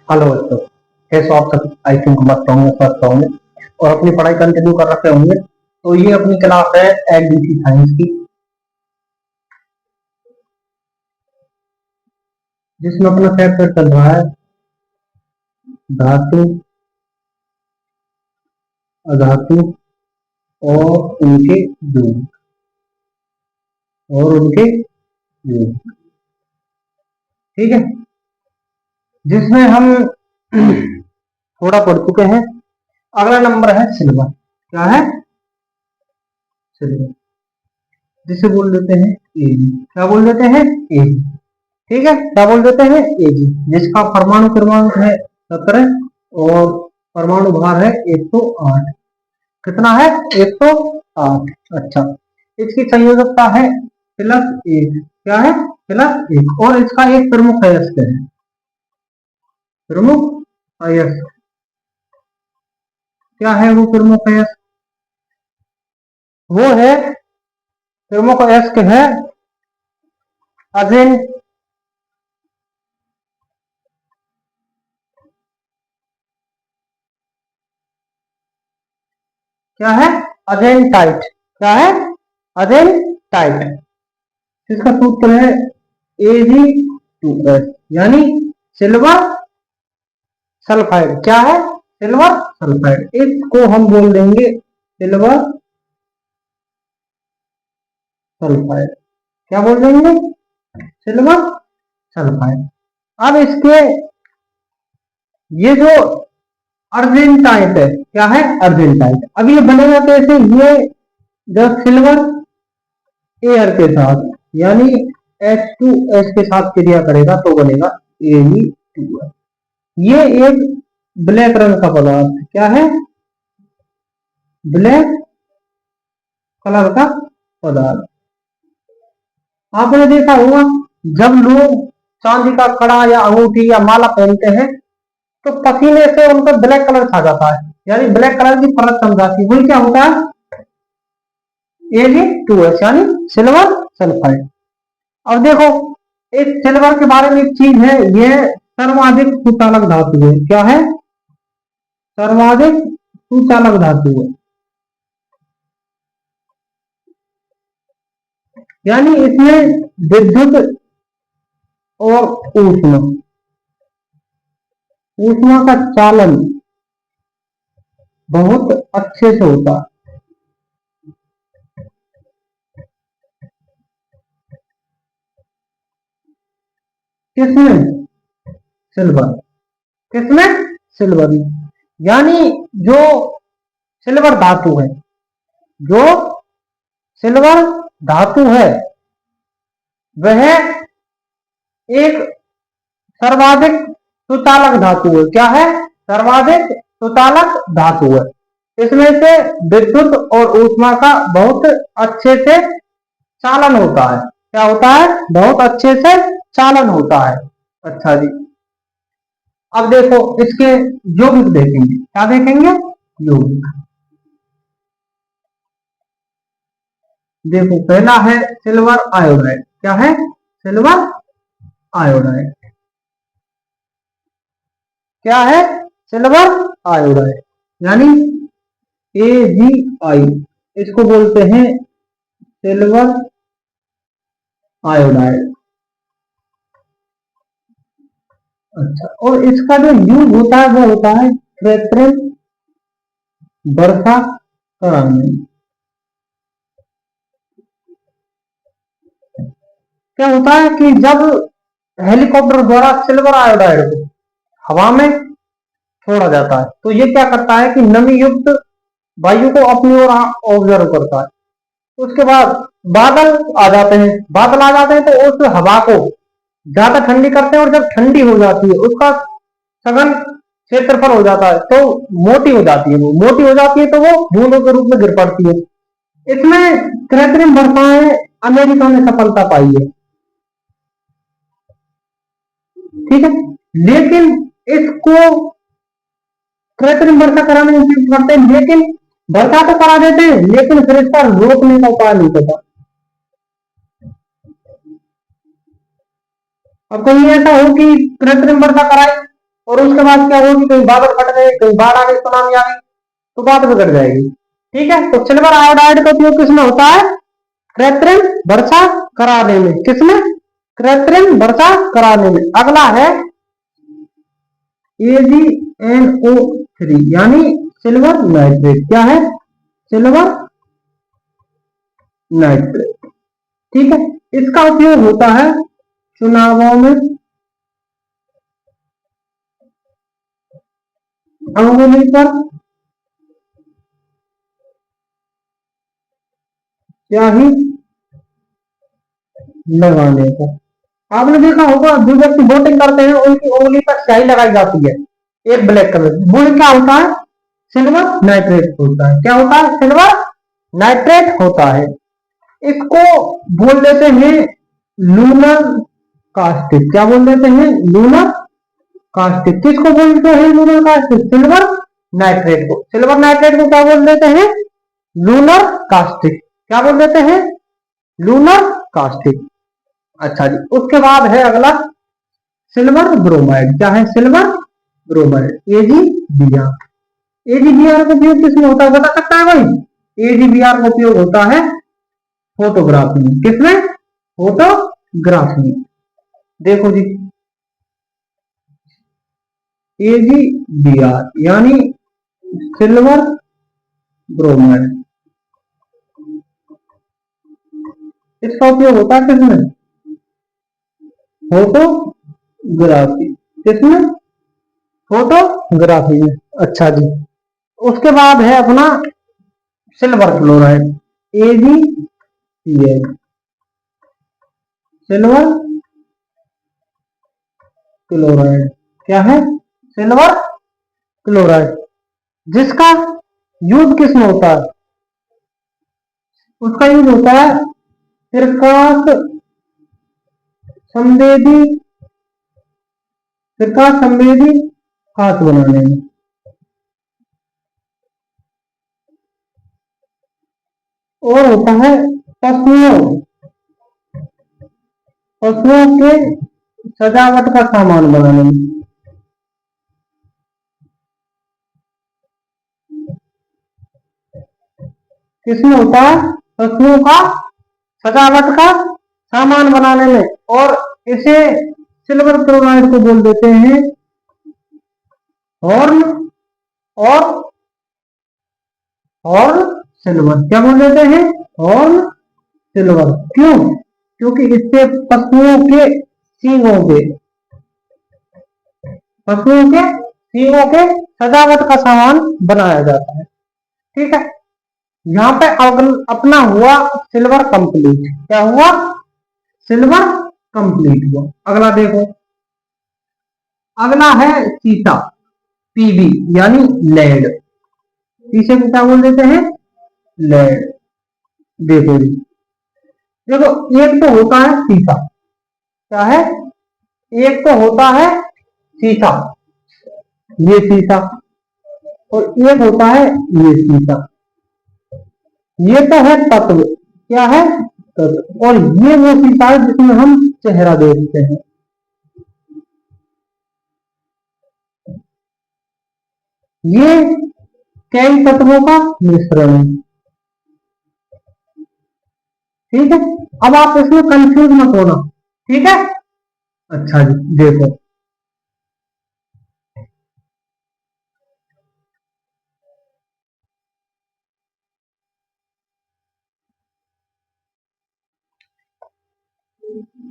Hello बच्चों, कैसे हो आप सब? आई थिंक मस्त होंगे, स्वस्थ होंगे और अपनी पढ़ाई कंटिन्यू कर रखे होंगे। तो ये अपनी क्लास है एलडीसी साइंस की, जिसमें अपना चैप्टर चल रहा है धातु, अधातु और उनके गुण और उनके गुण। ठीक है, जिसमें हम थोड़ा पढ़ चुके हैं। अगला नंबर है सिल्वर। क्या है? सिल्वर, जिसे बोल देते हैं एजी। क्या बोल देते हैं? एजी। ठीक है, क्या बोल देते हैं? एजी, जिसका परमाणु क्रमांक है 17 और परमाणु भार है 108। कितना है? 108। अच्छा, इसकी संयोजकता है +1। क्या है? +1। और इसका एक प्रमुख अयस्क है। प्रमुख अयस्क क्या है? वो प्रमुख अयस्क वो है, प्रमुख अयस्क है अजिन। क्या है? अजेंटाइट। क्या है? अजेंटाइट। इसका सूत्र है Ag2S, यानी सिल्वर सल्फाइड। क्या है? Silver sulphide. इसको हम बोल देंगे सिल्वर सल्फाइड। क्या बोल देंगे? Silver sulphide. अब इसके ये जो अर्जेंटाइट है, क्या है? अर्जेंटाइट। अब ये बनेगा कैसे? ये जब सिल्वर एयर के साथ यानी H2S के साथ क्रिया करेगा तो बनेगा Ag2S। ये एक ब्लैक रंग का पदार्थ है। क्या है? ब्लैक कलर का पदार्थ। आपने देखा होगा जब लोग चांदी का कड़ा या अंगूठी या माला पहनते हैं तो पसीने से उनका ब्लैक कलर छा जाता है, यानी ब्लैक कलर की परत जम जाती है। वही क्या होता है? Ag2S, यानी सिल्वर सल्फाइड। अब देखो, इस सिल्वर के बारे में एक चीज है, यह सर्वाधिक सुचालक धातु है। क्या है? सर्वाधिक सुचालक धातु है, यानी इसमें विद्युत और ऊष्मा ऊष्मा का चालन बहुत अच्छे से होता है। किसमें? सिल्वर। किसमें? सिल्वर में। यानी जो सिल्वर धातु है, जो सिल्वर धातु है वह एक सर्वाधिक सुचालक धातु है। क्या है? सर्वाधिक सुचालक धातु है। इसमें से विद्युत और ऊष्मा का बहुत अच्छे से चालन होता है। क्या होता है? बहुत अच्छे से चालन होता है। अच्छा जी, अब देखो इसके यौगिक देखेंगे। क्या देखेंगे? यौगिक। देखो, पहला है सिल्वर आयोडाइड। क्या है? Silver iodide. क्या है? सिल्वर आयोडाइड, यानी AgI। इसको बोलते हैं सिल्वर आयोडाइड। अच्छा, और इसका जो यूज होता है वो होता है कृत्रिम वर्षा कराने। क्या होता है कि जब हेलीकॉप्टर द्वारा सिल्वर आयोडाइड को हवा में छोड़ा जाता है तो ये क्या करता है कि नमी युक्त वायु को अपनी ओर ऑब्जर्व करता है। उसके बाद बादल आ जाते हैं। बादल आ जाते हैं तो उस हवा को ज्यादा ठंडी करते हैं, और जब ठंडी हो जाती है उसका सघन क्षेत्रफल हो जाता है तो मोटी हो जाती है। वो मोटी हो जाती है तो वो बूंदों के रूप में गिर पड़ती है। इसमें कृत्रिम वर्षाएं अमेरिका ने सफलता पाई है। ठीक है, लेकिन इसको कृत्रिम वर्षा कराने में उपयोग करते हैं, लेकिन वर्षा तो करा देते हैं लेकिन फिर इसका रोकने का उपाय नहीं पता। अब कोई ऐसा हो कि कृत्रिम वर्षा कराए और उसके बाद क्या होगी, कहीं बादल फट गए, कहीं बाढ़ आ गई, सुनामी आ गई, तो बात बिगड़ जाएगी। ठीक है, तो सिल्वर आयोडाइड का उपयोग किसमें होता है, कृत्रिम वर्षा कराने में। किसमें, कृत्रिम वर्षा कराने में। अगला है AgNO3 यानी सिल्वर नाइट्रेट। क्या है, सिल्वर नाइट्रेट। ठीक है, इसका उपयोग होता है चुनावों में, अंगुली पर स्याही लगाने को। आपने देखा होगा जो व्यक्ति वोटिंग करते हैं उनकी उंगली पर स्याही लगाई जाती है, एक ब्लैक कलर की, वो क्या होता है, सिल्वर नाइट्रेट होता है। क्या होता है, सिल्वर नाइट्रेट होता है। इसको बोल देते हैं लूनर कास्टिक। क्या बोल देते हैं, लूनर कास्टिक। किसको बोलते हैं लूनर कास्टिक, सिल्वर नाइट्रेट को। सिल्वर नाइट्रेट को क्या बोल देते हैं, लूनर कास्टिक। क्या बोल देते हैं, लूनर कास्टिक। अच्छा जी, उसके बाद है अगला सिल्वर ब्रोमाइड। क्या है, सिल्वर ब्रोमाइड, AgBr। AgBr का उपयोग किसमें होता है, बता सकता है भाई। AgBr का उपयोग होता है फोटोग्राफी में। किसमें, फोटोग्राफी में। देखो जी, AgBr यानी सिल्वर ब्रोमाइड, इसका उपयोग होता है किसमें, फोटोग्राफी। किसमें, फोटोग्राफी में। अच्छा जी, उसके बाद है अपना silver chloride, AgCl। Silver chloride क्या है, सिल्वर क्लोराइड, जिसका यूज किसमें होता है, उसका यूज होता है प्रकाश संवेदी, प्रकाश संवेदी कांच बनाने में। और होता है पशुओं पशुओं के सजावट का सामान बनाने में। किसमें होता है, पशुओं का सजावट का सामान बनाने में। और इसे सिल्वर क्लोराइड को बोल देते हैं हॉर्न और हॉर्न सिल्वर। क्या बोल देते हैं, हॉर्न सिल्वर। क्यों, क्योंकि इससे पशुओं के सींगों के सजावट का सामान बनाया जाता है। ठीक है, यहाँ पे अपना हुआ सिल्वर कंप्लीट। क्या हुआ, सिल्वर कंप्लीट हुआ। अगला देखो, अगला है सीसा, Pb यानी लेड। शीशे को क्या बोल देते हैं, लेड। देखो जी, देखो एक तो होता है सीसा। क्या है, एक तो होता है सीसा, ये सीसा, और एक होता है ये सीसा। ये तो है तत्व। क्या है, तत्व। और ये वो सीसा है जिसमें हम चेहरा देखते हैं। ये कई तत्वों का मिश्रण है। ठीक है, अब आप इसमें कंफ्यूज मत होना। ठीक है, अच्छा जी, देखो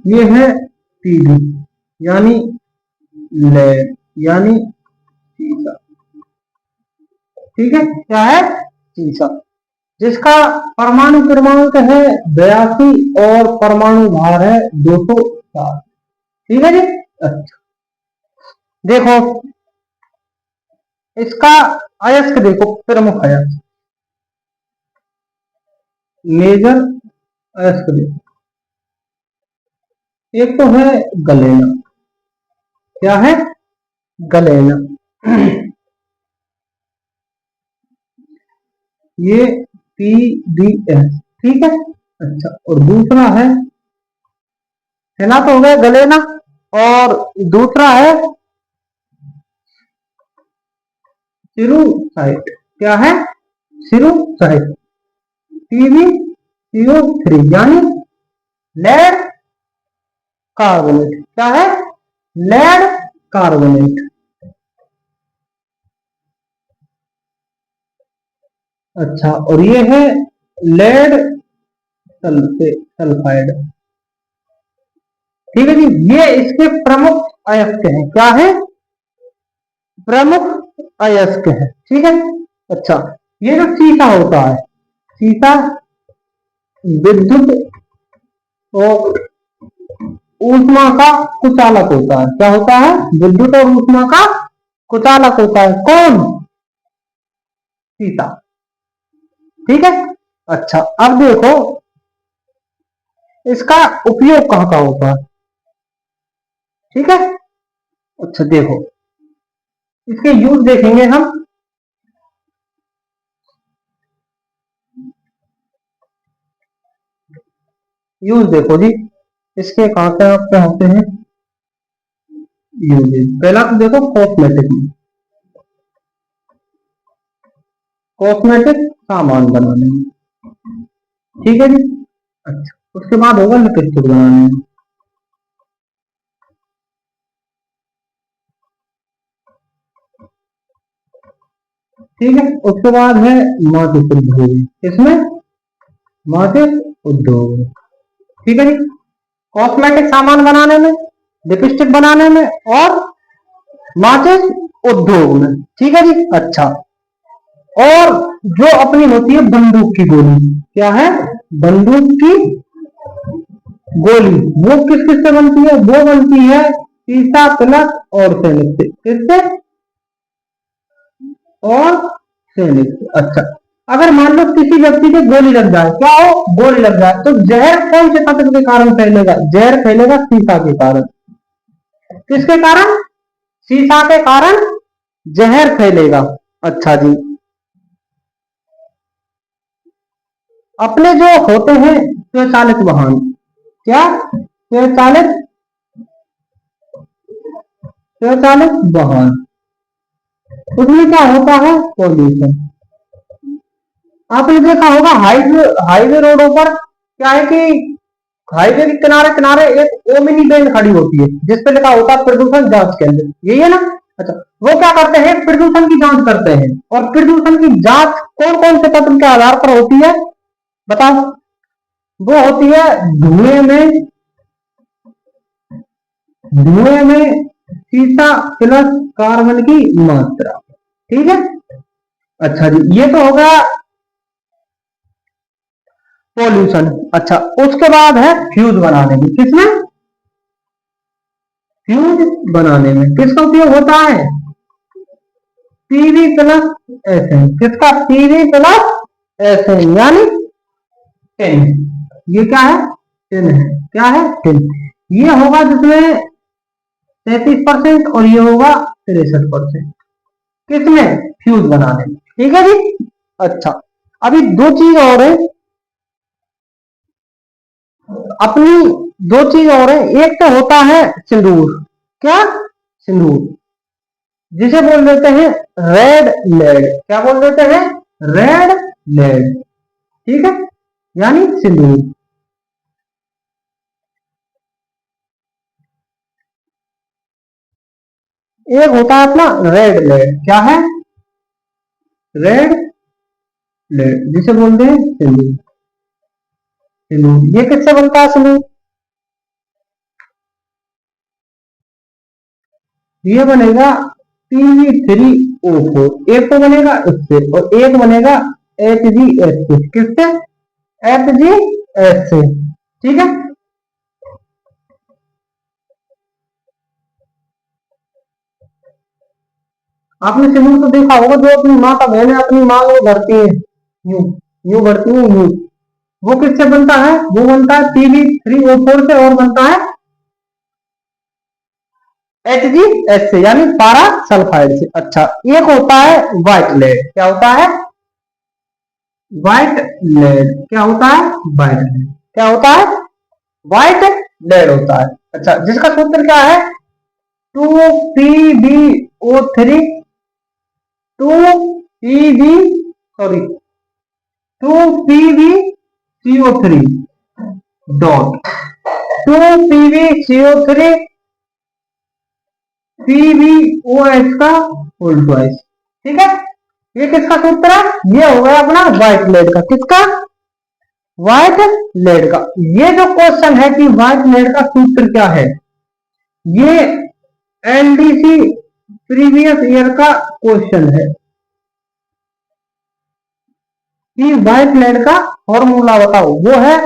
ये है Pb यानी लेड यानी सीसा। ठीक है, क्या है, सीसा, जिसका परमाणु क्रमांक है 82 और परमाणु भार है 207। ठीक है जी, अच्छा देखो इसका अयस्क देखो, प्रमुख अयस्क, मेजर अयस्क देखो। एक तो है गलेना। क्या है, गलेना। ये PdS। ठीक है, अच्छा, और दूसरा है ना, तो हो गया गलेना। और दूसरा है सिरुसाइट। क्या है? सिरुसाइट। PbCO3 यानी लेड कार्बोनेट। क्या है? Lead carbonate. अच्छा, और ये है लेड सल्फाइड। ठीक है जी, ये इसके प्रमुख अयस्क हैं। क्या है? प्रमुख अयस्क है। ठीक है। अच्छा, ये जो सीसा होता है, सीसा विद्युत और ऊष्मा का कुचालक होता है। क्या होता है? विद्युत और ऊष्मा का कुचालक होता है। कौन? सीसा। ठीक है। अच्छा, अब देखो इसका उपयोग कहाँ कहाँ होता है। ठीक है। अच्छा देखो, इसके यूज देखेंगे हम। यूज देखो जी, इसके कहाँ पे होते हैं यूजेज। पहला तो देखो कॉस्मेटिक में, कॉस्मेटिक सामान बनाने में। ठीक है जी। अच्छा, उसके बाद होगा लिपस्टिक बनाने में। ठीक है। उसके बाद है माचिस उद्योग। इसमें माचिस उद्योग। ठीक है जी। कॉस्मेटिक सामान बनाने में, लिपस्टिक बनाने में और माचिस उद्योग में। ठीक है जी। अच्छा, और जो अपनी होती है बंदूक की गोली। क्या है? बंदूक की गोली, वो किस किस से बनती है? वो बनती है सीसा, प्लस और सैनिक से। किससे? और सैनिक से। अच्छा, अगर मान लो किसी व्यक्ति के गोली लग जाए, क्या हो? गोली लग जाए, तो जहर कौन से तत्व के कारण फैलेगा? जहर फैलेगा सीसा के कारण। किसके कारण? सीसा के कारण जहर फैलेगा। अच्छा जी, अपने जो होते हैं स्वचालित वाहन। क्या? स्वचालित, स्वचालित वाहन, उसमें क्या होता है? पॉल्यूशन। आपने देखा होगा हाईवे हाईवे रोडों पर क्या है कि हाईवे के किनारे किनारे एक ओमिनी वैन खड़ी होती है, जिसपे लिखा होता है प्रदूषण जांच केंद्र। यही है ना? अच्छा, वो क्या करते हैं? प्रदूषण की जांच करते हैं। और प्रदूषण की जांच कौन कौन से तत्व के आधार पर होती है? बताओ। वो होती है धुएं में, धुएं में सीसा प्लस कार्बन की मात्रा। ठीक है। अच्छा जी, ये तो होगा पॉल्यूशन। अच्छा, उसके बाद है फ्यूज बनाने में। किसमें? फ्यूज बनाने में किसका उपयोग होता है? Pb+Sn। किसका? Pb+Sn यानी टिन। ये क्या है? टिन है। क्या है? टिन। ये होगा जिसमें 33% और ये होगा 63%। किसमें? फ्यूज बनाने में। ठीक है जी। अच्छा, अभी दो चीज और है अपनी, दो चीज और है। एक तो होता है सिंदूर। क्या? सिंदूर, जिसे बोल देते हैं रेड लेड। क्या बोल देते हैं? Red lead. ठीक है, यानी सिंदूर। एक होता है अपना रेड लेड। क्या है? रेड लेड, जिसे बोलते हैं सिंदूर। सिंदूर ये किससे बनता है सिंदूर? ये बनेगा Pb3O4। एक तो बनेगा इससे और एक बनेगा HgS से। किससे? HgS से। ठीक है। आपने सिंदूर तो देखा होगा, जो अपनी माँ का बहन है अपनी माँ को भरती है, यूं यूं भरती है यूं। वो किससे बनता है? वो बनता है Pb3O4 से और बनता है HgS से यानी पारा सल्फाइड से। अच्छा, एक होता है व्हाइट लेड। क्या होता है? White lead. क्या होता है? White lead. क्या होता है? व्हाइट लेड होता है। अच्छा, जिसका सूत्र क्या है? 2PbO3 2 sorry 2 PbCO3 dot 2 PbCO3 PbOH का होल ट्वाइस। ठीक है, ये किसका सूत्र है? ये हो गया अपना व्हाइट लेड का। किसका? व्हाइट लेड का। ये जो क्वेश्चन है कि व्हाइट लेड का सूत्र क्या है, ये एलडीसी प्रीवियस ईयर का क्वेश्चन है कि व्हाइट लेड का फॉर्मूला बताओ। वो है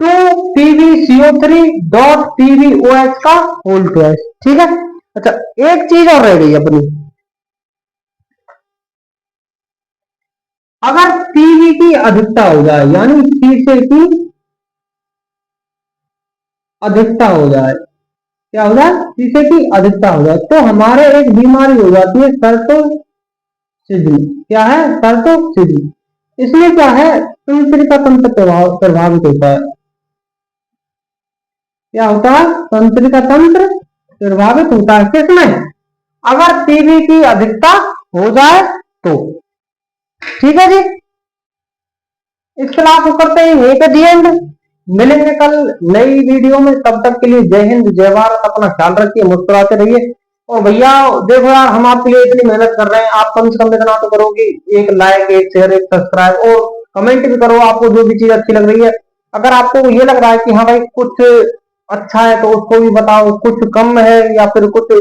2 PbCO3 डॉट PbOH का होल ट्वाइस। ठीक है, अच्छा एक चीज और रह गई अपनी, अगर पीवी की अधिकता हो जाए, यानी शीशे की अधिकता हो जाए, क्या हो जाए? शीशे की अधिकता हो जाए, तो हमारे एक बीमारी हो जाती है सरतो सिद्धि। क्या है? सरतो सिद्धि। इसमें क्या है? तंत्रिका तंत्र प्रभावित होता है। क्या होता है? तंत्रिका तंत्र प्रभावित होता है। किसमें? अगर पीवी की अधिकता हो जाए तो। ठीक है जी, इस क्लास को करते हैं यहीं पे दी एंड। मिलेंगे कल नई वीडियो में, तब तक के लिए जय हिंद जय भारत। अपना ख्याल रखिए, मुस्कुराते रहिए। और भैया देखो यार, हम आपके लिए इतनी मेहनत कर रहे हैं, आप कम से कम इतना तो करोगे, एक लाइक, एक शेयर, एक सब्सक्राइब और कमेंट भी करो, आपको जो भी चीज अच्छी लग रही है। अगर आपको ये लग रहा है कि हाँ भाई कुछ अच्छा है तो उसको भी बताओ, कुछ कम है या फिर कुछ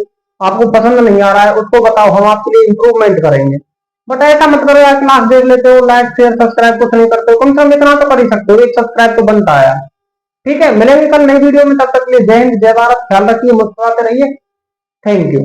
आपको पसंद नहीं आ रहा है उसको बताओ, हम आपके लिए इंप्रूवमेंट करेंगे। बट ऐसा मत करो यार, क्लास देख लेते हो, लाइक शेयर सब्सक्राइब कुछ नहीं करते हो, कम से कम इतना तो कर ही सकते हो, एक सब्सक्राइब तो बनता है। ठीक है, मिलेंगे कल नई वीडियो में, तब तक के लिए जय हिंद जय भारत। ख्याल रखिए, मुस्कुराते रहिए। Thank you.